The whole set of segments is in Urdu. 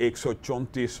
134,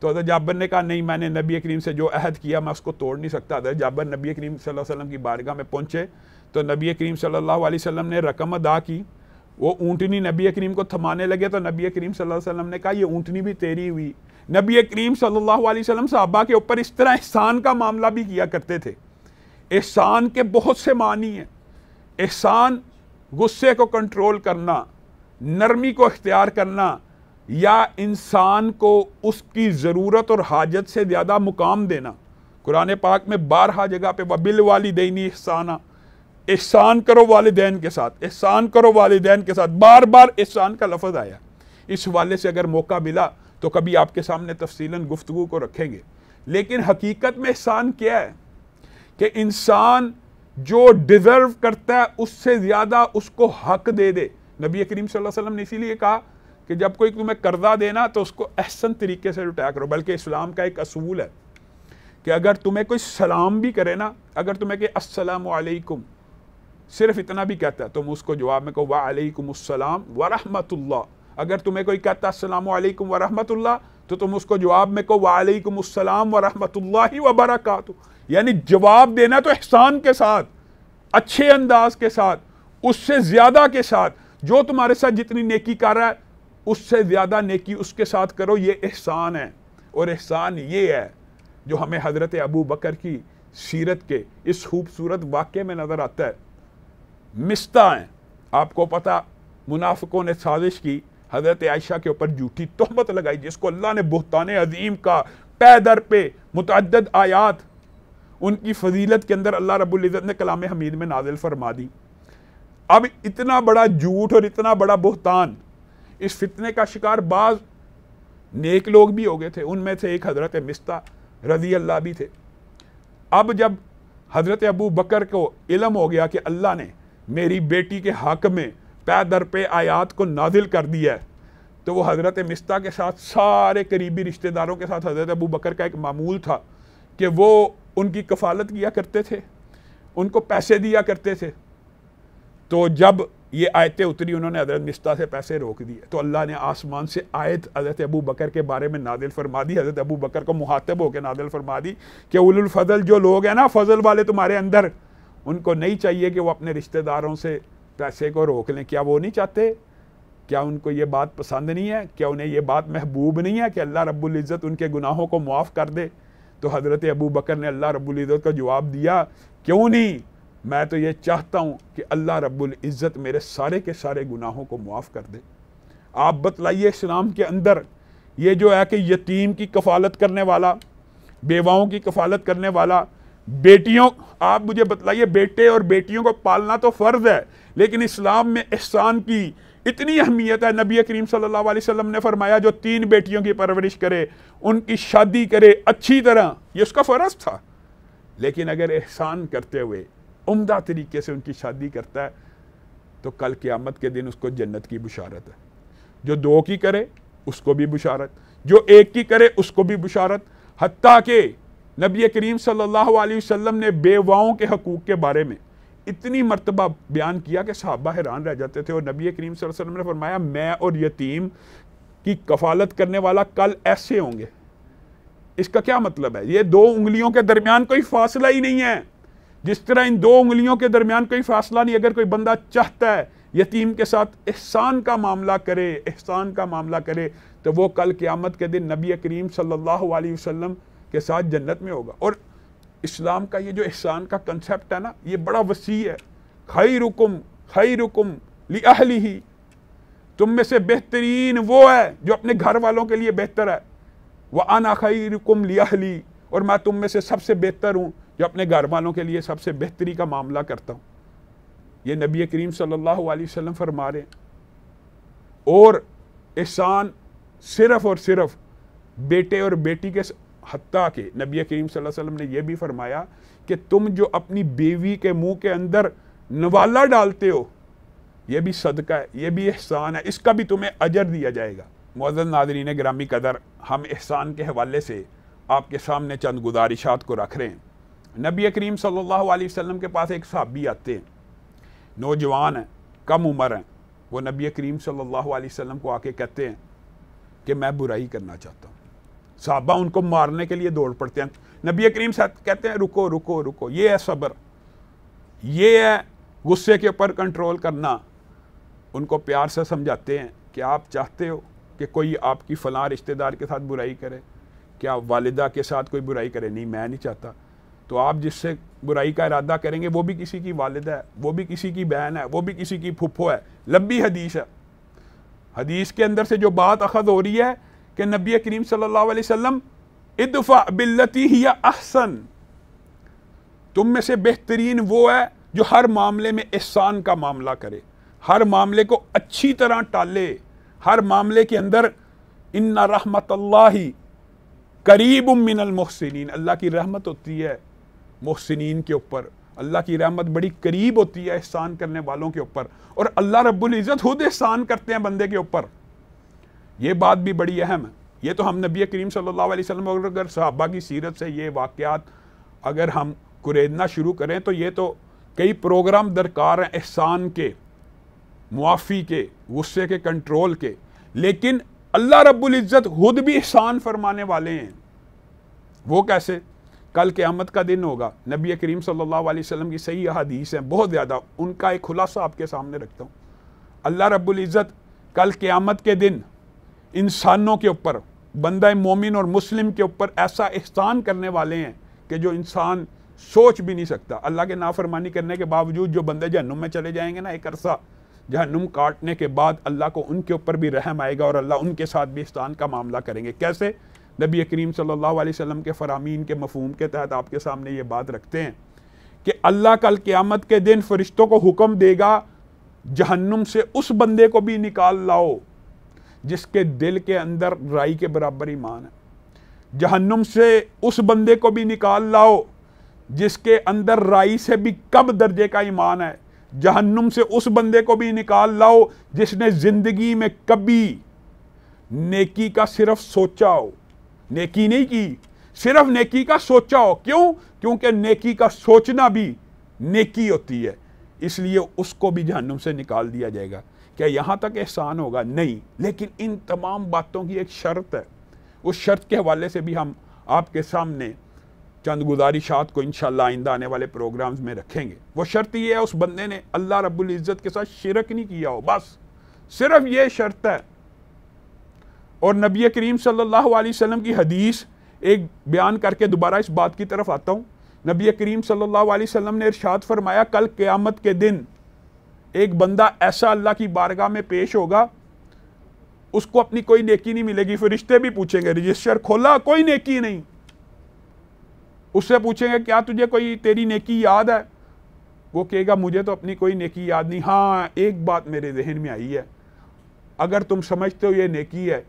تو حضرت جابر نے کہا نہیں، میں نے نبی کریم سے جو عہد کیا میں اس کو توڑ نہیں سکتا۔ حضرت جابر نبی کریم صلی اللہ علیہ وسلم کی بارگاہ میں پہنچے تو نبی کریم صلی اللہ علیہ وسلم نے رقم ادا کی، وہ اونٹنی نبی کریم کو تھمانے لگے تو نبی کریم صلی اللہ علیہ وسلم نے کہا یہ اونٹنی بھی تیری ہوئی۔ نبی کریم صلی اللہ علیہ وسلم صحابہ کے اوپر اس طرح احسان کا معاملہ بھی کیا کرتے تھے۔ احسان کے بہت سے معنی ہیں۔ احسان غصے کو کنٹرول کرنا، نرمی کو اختیار کرنا، یا انسان کو اس کی ضرورت اور حاجت سے زیادہ مقام دینا۔ قرآن پاک میں بارہا جگہ پہ وَبِالْوَالِدَيْنِ احسانا، احسان کرو والدین کے ساتھ، احسان کرو والدین کے ساتھ، بار بار احسان کا لفظ آیا۔ اس حوالے سے اگر موقع ملا تو کبھی آپ کے سامنے تفصیلاً گفتگو کو رکھیں گے۔ لیکن حقیقت میں احسان کیا ہے کہ انسان جو ڈیزرو کرتا ہے اس سے زیادہ اس کو حق دے دے۔ نبی کریم صلی اللہ علیہ وسلم نے اسی لیے کہا کہ جب کوئی تمہیں قرضہ دینا تو اس کو احسن طریقے سے لوٹایا کرو۔ بلکہ اسلام کا ایک اصول ہے کہ اگر تمہیں کوئی سلام بھی کرے نا، اگر تمہیں کہ السلام علیکم صرف اتنا بھی کہتا ہے تم اس کو جواب میں کہو وعلیکم السلام ورحمۃ اللہ۔ اگر تمہیں کوئی کہتا ہے السلام علیکم ورحمۃ اللہ تو تم اس کو جواب میں کہو وعلیکم السلام ورحمۃ اللہ وبرکاتہ۔ یعنی جواب دینا تو احسان کے ساتھ، اچھے انداز کے ساتھ، اس سے زیادہ کے ساتھ، جو تمہارے ساتھ جتنی نیکی کر رہا ہے اس سے زیادہ نیکی اس کے ساتھ کرو، یہ احسان ہے۔ اور احسان یہ ہے جو ہمیں حضرت ابو بکر کی سیرت کے اس خوبصورت واقعے میں نظر آتا ہے۔ مستہ ہیں، آپ کو پتہ منافقوں نے سازش کی، حضرت عائشہ کے اوپر جھوٹی تہمت لگائی جس کو اللہ نے بہتان عظیم کا پے در پہ متعدد آیات ان کی فضیلت کے اندر اللہ رب العزت نے کلام حمید میں نازل فرما دی۔ اب اتنا بڑا جھوٹ اور اتنا بڑا بہتان، اس فتنے کا شکار بعض نیک لوگ بھی ہو گئے تھے، ان میں سے ایک حضرت مستہ رضی اللہ بھی تھے۔ اب جب حضرت ابو بکر کو علم ہو گیا کہ اللہ نے میری بیٹی کے حق میں پے در پہ آیات کو نازل کر دیا ہے، تو وہ حضرت مستہ کے ساتھ سارے قریبی رشتہ داروں کے ساتھ حضرت ابو بکر کا ایک معمول تھا کہ وہ ان کی کفالت کیا کرتے تھے، ان کو پیسے دیا کرتے تھے۔ تو جب یہ آیتیں اتری انہوں نے حضرت مستہ سے پیسے روک دیے تو اللہ نے آسمان سے آیت حضرت ابو بکر کے بارے میں نازل فرما دی، حضرت ابو بکر کو مخاطب ہو کے نازل فرما دی کہ اولو الفضل جو لوگ ہیں نا، فضل والے تمہارے اندر، ان کو نہیں چاہیے کہ وہ اپنے رشتہ داروں سے پیسے کو روک لیں۔ کیا وہ نہیں چاہتے؟ کیا ان کو یہ بات پسند نہیں ہے؟ کیا انہیں یہ بات محبوب نہیں ہے کہ اللہ رب العزت ان کے گناہوں کو معاف کر دے؟ تو حضرت ابو بکر نے اللہ رب العزت کا جواب دیا، کیوں نہیں، میں تو یہ چاہتا ہوں کہ اللہ رب العزت میرے سارے کے سارے گناہوں کو معاف کر دے۔ آپ بتلائیے اسلام کے اندر یہ جو ہے کہ یتیم کی کفالت کرنے والا، بیواؤں کی کفالت کرنے والا، بیٹیوں، آپ مجھے بتلائیے بیٹے اور بیٹیوں کو پالنا تو فرض ہے، لیکن اسلام میں احسان کی اتنی اہمیت ہے۔ نبی کریم صلی اللہ علیہ وسلم نے فرمایا جو 3 بیٹیوں کی پرورش کرے، ان کی شادی کرے اچھی طرح، یہ اس کا فرض تھا، لیکن اگر احسان کرتے ہوئے عمدہ طریقے سے ان کی شادی کرتا ہے تو کل قیامت کے دن اس کو جنت کی بشارت ہے۔ جو 2 کی کرے اس کو بھی بشارت، جو 1 کی کرے اس کو بھی بشارت، حتیٰ کہ نبی کریم صلی اللہ علیہ وسلم نے بیواؤں کے حقوق کے بارے میں اتنی مرتبہ بیان کیا کہ صحابہ حیران رہ جاتے تھے، اور نبی کریم صلی اللہ علیہ وسلم نے فرمایا میں اور یتیم کی کفالت کرنے والا کل ایسے ہوں گے۔ اس کا کیا مطلب ہے؟ یہ 2 انگلیوں کے درمیان کوئی فاصلہ ہی نہیں ہے، جس طرح ان 2 انگلیوں کے درمیان کوئی فاصلہ نہیں۔ اگر کوئی بندہ چاہتا ہے یتیم کے ساتھ احسان کا معاملہ کرے، احسان کا معاملہ کرے، تو وہ کل قیامت کے دن نبی کریم صلی اللہ علیہ وسلم کے ساتھ جنت میں ہوگا۔ اور اسلام کا یہ جو احسان کا کنسیپٹ ہے نا، یہ بڑا وسیع ہے۔ خیرکم خیرکم لأہلہ، تم میں سے بہترین وہ ہے جو اپنے گھر والوں کے لیے بہتر ہے۔ وَأَنَا خَيْرُكُمْ لِأَهْلِي، اور میں تم میں سے سب سے بہتر ہوں جو اپنے گھر والوں کے لیے سب سے بہتری کا معاملہ کرتا ہوں۔ یہ نبی کریم صلی اللہ علیہ وسلم فرما رہے ہیں۔ اور احسان صرف اور صرف بیٹے اور بیٹی کے، حتیٰ کہ نبی کریم صلی اللہ علیہ وسلم نے یہ بھی فرمایا کہ تم جو اپنی بیوی کے منہ کے اندر نوالا ڈالتے ہو یہ بھی صدقہ ہے، یہ بھی احسان ہے، اس کا بھی تمہیں اجر دیا جائے گا۔ معزز ناظرین گرامی قدر، ہم احسان کے حوالے سے آپ کے سامنے چند گزارشات کو رکھ رہے ہیں۔ نبی کریم صلی اللہ علیہ وسلم کے پاس ایک صحابی آتے ہیں، نوجوان ہیں، کم عمر ہیں، وہ نبی کریم صلی اللہ علیہ وسلم کو آ کے کہتے ہیں کہ میں برائی کرنا چاہتا ہوں۔ صحابہ ان کو مارنے کے لیے دوڑ پڑتے ہیں. نبی کریم صاحب کہتے ہیں رکو رکو رکو, یہ ہے صبر, یہ ہے غصے کے اوپر کنٹرول کرنا. ان کو پیار سے سمجھاتے ہیں کہ آپ چاہتے ہو کہ کوئی آپ کی فلاں رشتہ دار کے ساتھ برائی کرے, کیا والدہ کے ساتھ کوئی برائی کرے؟ نہیں, میں نہیں چاہتا. تو آپ جس سے برائی کا ارادہ کریں گے وہ بھی کسی کی والدہ ہے, وہ بھی کسی کی بہن ہے, وہ بھی کسی کی پھپھو ہے. لمبی حدیث ہے. حدیث کے اندر سے جو بات اخذ ہو رہی ہے کہ نبی کریم صلی اللہ علیہ وسلم ادفع باللتی ہی احسن, تم میں سے بہترین وہ ہے جو ہر معاملے میں احسان کا معاملہ کرے, ہر معاملے کو اچھی طرح ٹالے, ہر معاملے کے اندر ان رحمت اللہ قریب من المحسنین, اللہ کی رحمت ہوتی ہے محسنین کے اوپر, اللہ کی رحمت بڑی قریب ہوتی ہے احسان کرنے والوں کے اوپر, اور اللہ رب العزت خود احسان کرتے ہیں بندے کے اوپر. یہ بات بھی بڑی اہم ہے. یہ تو ہم نبی کریم صلی اللہ علیہ وسلم اور اگر صحابہ کی سیرت سے یہ واقعات اگر ہم کریدنا شروع کریں تو یہ تو کئی پروگرام درکار ہیں احسان کے, معافی کے, غصے کے کنٹرول کے. لیکن اللہ رب العزت خود بھی احسان فرمانے والے ہیں. وہ کیسے؟ کل قیامت کا دن ہوگا. نبی کریم صلی اللہ علیہ وسلم کی صحیح احادیث ہیں بہت زیادہ, ان کا ایک خلاصہ آپ کے سامنے رکھتا ہوں. اللہ رب العزت کل قیامت کے دن انسانوں کے اوپر, بندہ مومن اور مسلم کے اوپر ایسا احسان کرنے والے ہیں کہ جو انسان سوچ بھی نہیں سکتا. اللہ کے نافرمانی کرنے کے باوجود جو بندے جہنم میں چلے جائیں گے نا, ایک عرصہ جہنم کاٹنے کے بعد اللہ کو ان کے اوپر بھی رحم آئے گا اور اللہ ان کے ساتھ بھی احسان کا معاملہ کریں گے. کیسے؟ نبی کریم صلی اللہ علیہ وسلم کے فرامین کے مفہوم کے تحت آپ کے سامنے یہ بات رکھتے ہیں کہ اللہ کل قیامت کے دن فرشتوں کو حکم دے گا جہنم سے اس بندے کو بھی نکال لاؤ جس کے دل کے اندر رائی کے برابر ایمان ہے. جہنم سے اس بندے کو بھی نکال لاؤ جس کے اندر رائی سے بھی کم درجے کا ایمان ہے. جہنم سے اس بندے کو بھی نکال لاؤ جس نے زندگی میں کبھی نیکی کا صرف سوچا ہو, نیکی نہیں کی, صرف نیکی کا سوچا ہو. کیوں؟ کیونکہ نیکی کا سوچنا بھی نیکی ہوتی ہے, اس لیے اس کو بھی جہنم سے نکال دیا جائے گا. کیا یہاں تک احسان ہوگا؟ نہیں. لیکن ان تمام باتوں کی ایک شرط ہے, اس شرط کے حوالے سے بھی ہم آپ کے سامنے چند گزارشات کو انشاءاللہ آئندہ آنے والے پروگرامز میں رکھیں گے. وہ شرط یہ ہے اس بندے نے اللہ رب العزت کے ساتھ شرک نہیں کیا ہو, بس صرف یہ شرط ہے. اور نبی کریم صلی اللہ علیہ وسلم کی حدیث ایک بیان کر کے دوبارہ اس بات کی طرف آتا ہوں. نبی کریم صلی اللہ علیہ وسلم نے ارشاد فرمایا کل قیامت کے دن ایک بندہ ایسا اللہ کی بارگاہ میں پیش ہوگا, اس کو اپنی کوئی نیکی نہیں ملے گی. فرشتے بھی پوچھیں گے رجسٹر کھولا, کوئی نیکی نہیں. اس سے پوچھیں گے کیا تجھے کوئی تیری نیکی یاد ہے؟ وہ کہے گا مجھے تو اپنی کوئی نیکی یاد نہیں, ہاں ایک بات میرے ذہن میں آئی ہے, اگر تم سمجھتے ہو یہ نیکی ہے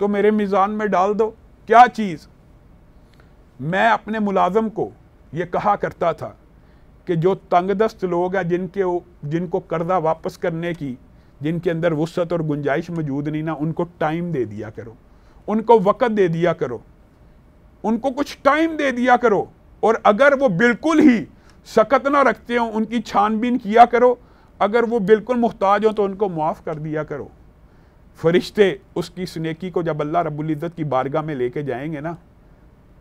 تو میرے میزان میں ڈال دو. کیا چیز؟ میں اپنے ملازم کو یہ کہا کرتا تھا کہ جو تنگ دست لوگ ہیں جن کو قرضہ واپس کرنے کی جن کے اندر وسعت اور گنجائش موجود نہیں نا, ان کو ٹائم دے دیا کرو, ان کو وقت دے دیا کرو, ان کو کچھ ٹائم دے دیا کرو. اور اگر وہ بالکل ہی سخت نہ رکھتے ہوں ان کی چھان بین کیا کرو, اگر وہ بالکل محتاج ہوں تو ان کو معاف کر دیا کرو. فرشتے اس کی نیکی کو جب اللہ رب العزت کی بارگاہ میں لے کے جائیں گے نا,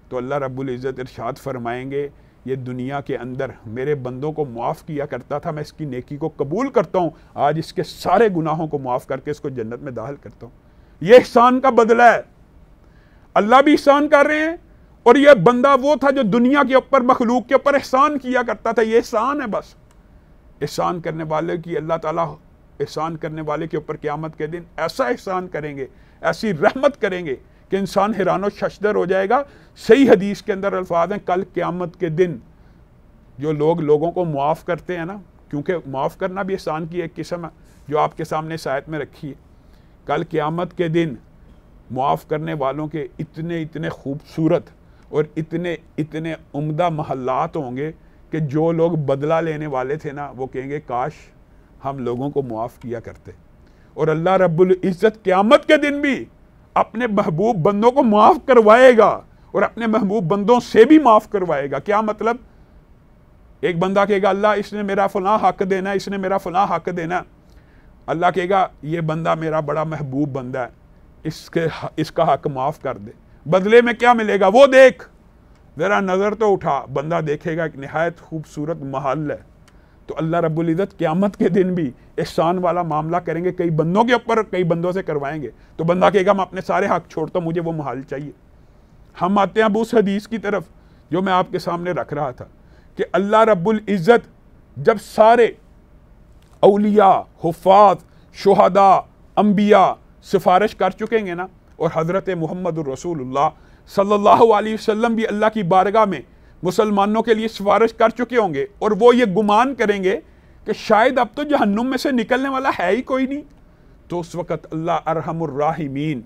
تو اللہ رب العزت ارشاد فرمائیں گے یہ دنیا کے اندر میرے بندوں کو معاف کیا کرتا تھا, میں اس کی نیکی کو قبول کرتا ہوں, آج اس کے سارے گناہوں کو معاف کر کے اس کو جنت میں داخل کرتا ہوں. یہ احسان کا بدلہ ہے. اللہ بھی احسان کر رہے ہیں, اور یہ بندہ وہ تھا جو دنیا کے اوپر مخلوق کے اوپر احسان کیا کرتا تھا. یہ احسان ہے. بس احسان کرنے والے کی اللہ تعالیٰ احسان کرنے والے کے اوپر قیامت کے دن ایسا احسان کریں گے, ایسی رحمت کریں گے کہ انسان حیران و ششدر ہو جائے گا. صحیح حدیث کے اندر الفاظ ہیں کل قیامت کے دن جو لوگ لوگوں کو معاف کرتے ہیں نا, کیونکہ معاف کرنا بھی احسان کی ایک قسم ہے جو آپ کے سامنے اس آیت میں رکھی ہے. کل قیامت کے دن معاف کرنے والوں کے اتنے خوبصورت اور اتنے عمدہ محلات ہوں گے کہ جو لوگ بدلہ لینے والے تھے نا وہ کہیں گے کاش ہم لوگوں کو معاف کیا کرتے. اور اللہ رب العزت قیامت کے دن بھی اپنے محبوب بندوں کو معاف کروائے گا اور اپنے محبوب بندوں سے بھی معاف کروائے گا. کیا مطلب؟ ایک بندہ کہے گا اللہ اس نے میرا فلاں حق دینا, اس نے میرا فلاں حق دینا. اللہ کہے گا یہ بندہ میرا بڑا محبوب بندہ ہے, اس کا حق معاف کر دے. بدلے میں کیا ملے گا وہ دیکھ، ذرا نظر تو اٹھا۔ بندہ دیکھے گا ایک نہایت خوبصورت محل ہے، تو اللہ رب العزت قیامت کے دن بھی احسان والا معاملہ کریں گے، کئی بندوں کے اوپر کئی بندوں سے کروائیں گے، تو بندہ کہے گا میں اپنے سارے حق چھوڑتا ہوں، مجھے وہ محل چاہیے۔ ہم آتے ہیں اب اس حدیث کی طرف جو میں آپ کے سامنے رکھ رہا تھا کہ اللہ رب العزت جب سارے اولیاء، حفاظ، شہداء، انبیاء سفارش کر چکیں گے نا، اور حضرت محمد الرسول اللہ صلی اللہ علیہ وسلم بھی اللہ کی بارگاہ میں مسلمانوں کے لیے سفارش کر چکے ہوں گے، اور وہ یہ گمان کریں گے کہ شاید اب تو جہنم میں سے نکلنے والا ہے ہی کوئی نہیں، تو اس وقت اللہ ارحم الراحمین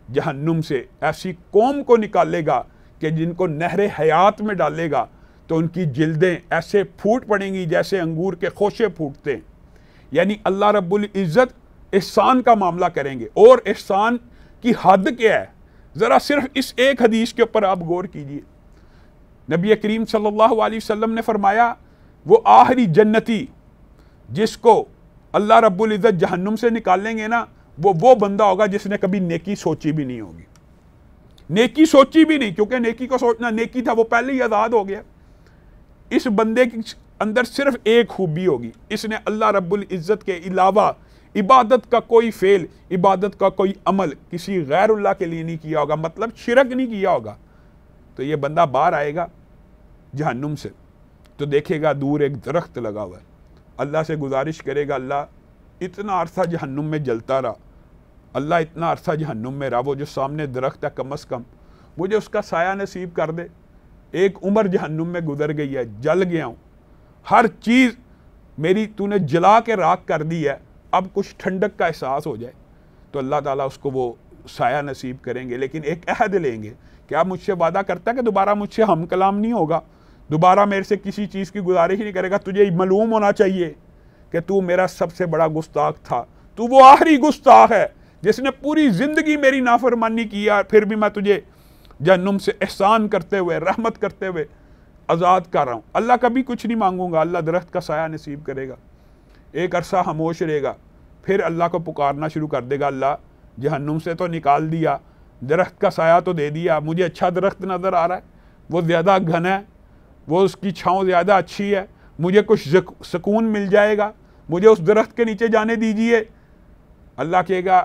جہنم سے ایسی قوم کو نکالے گا کہ جن کو نہر حیات میں ڈالے گا، تو ان کی جلدیں ایسے پھوٹ پڑیں گی جیسے انگور کے خوشے پھوٹتے ہیں۔ یعنی اللہ رب العزت احسان کا معاملہ کریں گے، اور احسان کی حد کیا ہے ذرا صرف اس ایک حدیث کے اوپر آپ غور کیجئے۔ نبی کریم صلی اللہ علیہ وسلم نے فرمایا وہ آخری جنتی جس کو اللہ رب العزت جہنم سے نکالیں گے نا، وہ بندہ ہوگا جس نے کبھی نیکی سوچی بھی نہیں ہوگی، نیکی سوچی بھی نہیں، کیونکہ نیکی کو سوچنا نیکی تھا، وہ پہلے ہی آزاد ہو گیا۔ اس بندے کے اندر صرف ایک خوبی ہوگی، اس نے اللہ رب العزت کے علاوہ عبادت کا کوئی فعل، عبادت کا کوئی عمل کسی غیر اللہ کے لیے نہیں کیا ہوگا، مطلب شرک نہیں کیا ہوگا۔ تو یہ بندہ باہر آئے گا جہنم سے تو دیکھے گا دور ایک درخت لگا ہوا ہے، اللہ سے گزارش کرے گا اللہ اتنا عرصہ جہنم میں جلتا رہا، اللہ اتنا عرصہ جہنم میں رہا، وہ جو سامنے درخت ہے کم از کم مجھے اس کا سایہ نصیب کر دے، ایک عمر جہنم میں گزر گئی ہے، جل گیا ہوں، ہر چیز میری تو نے جلا کے راکھ کر دی ہے، اب کچھ ٹھنڈک کا احساس ہو جائے، تو اللہ تعالیٰ اس کو وہ سایہ نصیب کریں گے، لیکن ایک عہد لیں گے کہ آپ مجھ سے وعدہ کرتا ہے کہ دوبارہ مجھ سے ہم کلام نہیں ہوگا، دوبارہ میرے سے کسی چیز کی گزارش نہیں کرے گا، تجھے معلوم ہونا چاہیے کہ تو میرا سب سے بڑا گستاخ تھا، تو وہ آخری گستاخ ہے جس نے پوری زندگی میری نافرمانی کیا، پھر بھی میں تجھے جہنم سے احسان کرتے ہوئے، رحمت کرتے ہوئے آزاد کر رہا ہوں۔ اللہ کبھی کچھ نہیں مانگوں گا، اللہ درخت کا سایہ نصیب کرے گا، ایک عرصہ خاموش رہے گا، پھر اللہ کو پکارنا شروع کر دے گا، اللہ جہنم سے تو نکال دیا، درخت کا سایہ تو دے دیا، مجھے اچھا درخت نظر آ رہا ہے، وہ زیادہ گھنا ہے، وہ اس کی چھاؤں زیادہ اچھی ہے، مجھے کچھ سکون مل جائے گا، مجھے اس درخت کے نیچے جانے دیجئے۔ اللہ کہے گا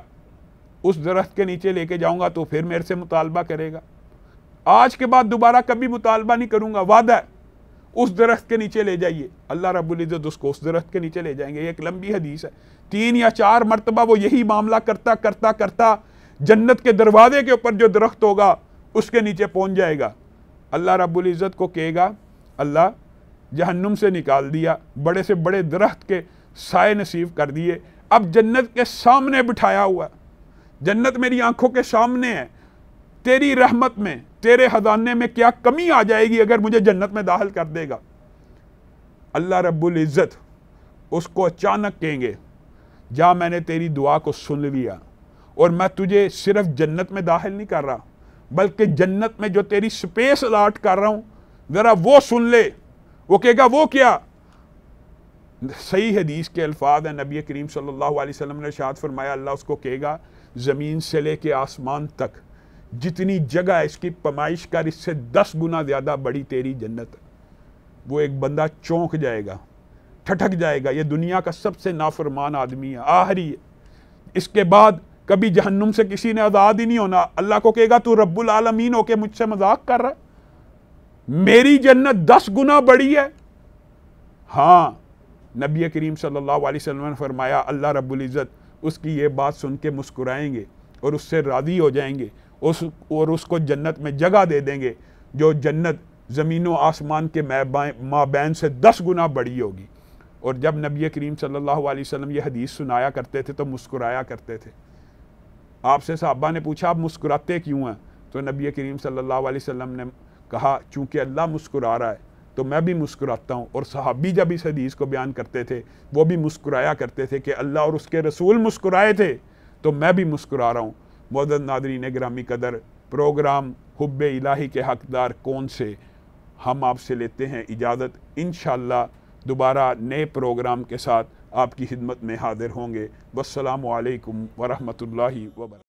اس درخت کے نیچے لے کے جاؤں گا تو پھر میرے سے مطالبہ کرے گا، آج کے بعد دوبارہ کبھی مطالبہ نہیں کروں گا، وعدہ ہے، اس درخت کے نیچے لے جائیے۔ اللہ رب العزت اس کو اس درخت کے نیچے لے جائیں گے۔ یہ ایک لمبی حدیث ہے، 3 یا 4 مرتبہ وہ یہی معاملہ کرتا کرتا کرتا جنت کے دروازے کے اوپر جو درخت ہوگا اس کے نیچے پہنچ جائے گا۔ اللہ رب العزت کو کہے گا اللہ جہنم سے نکال دیا، بڑے سے بڑے درخت کے سائے نصیب کر دیے، اب جنت کے سامنے بٹھایا ہوا، جنت میری آنکھوں کے سامنے ہے، تیری رحمت میں، تیرے خزانے میں کیا کمی آ جائے گی اگر مجھے جنت میں داخل کر دے گا۔ اللہ رب العزت اس کو اچانک کہیں گے جا میں نے تیری دعا کو سن لیا، اور میں تجھے صرف جنت میں داخل نہیں کر رہا بلکہ جنت میں جو تیری سپیس الاٹ کر رہا ہوں ذرا وہ سن لے۔ وہ کہے گا وہ کیا؟ صحیح حدیث کے الفاظ ہیں، نبی کریم صلی اللہ علیہ وسلم نے ارشاد فرمایا اللہ اس کو کہے گا زمین سے لے کے آسمان تک جتنی جگہ ہے اس کی پیمائش کر، اس سے 10 گنا زیادہ بڑی تیری جنت ہے۔ وہ ایک بندہ چونک جائے گا، ٹھٹک جائے گا، یہ دنیا کا سب سے نافرمان آدمی ہے، آخری ہے، اس کے بعد کبھی جہنم سے کسی نے آزاد ہی نہیں ہونا۔ اللہ کو کہے گا تو رب العالمین ہو کے مجھ سے مذاق کر رہا ہے، میری جنت 10 گنا بڑی ہے۔ ہاں، نبی کریم صلی اللہ علیہ وسلم نے فرمایا اللہ رب العزت اس کی یہ بات سن کے مسکرائیں گے اور اس سے راضی ہو جائیں گے، اور اس کو جنت میں جگہ دے دیں گے جو جنت زمین و آسمان کے مابین سے 10 گنا بڑی ہوگی۔ اور جب نبی کریم صلی اللہ علیہ وسلم یہ حدیث سنایا کرتے تھے تو مسکرایا کرتے تھے۔ آپ سے صحابہ نے پوچھا آپ مسکراتے کیوں ہیں؟ تو نبی کریم صلی اللہ علیہ وسلم نے کہا چونکہ اللہ مسکرا رہا ہے تو میں بھی مسکراتا ہوں۔ اور صحابی جب اس حدیث کو بیان کرتے تھے وہ بھی مسکرایا کرتے تھے کہ اللہ اور اس کے رسول مسکرائے تھے تو میں بھی مسکرا رہا ہوں۔ معزز ناظرین گرامی قدر، پروگرام حب الہی کے حقدار کون سے ہم آپ سے لیتے ہیں اجازت، انشاءاللہ دوبارہ نئے پروگرام کے ساتھ آپ کی خدمت میں حاضر ہوں گے۔ والسلام علیکم ورحمۃ اللہ وبرکاتہ۔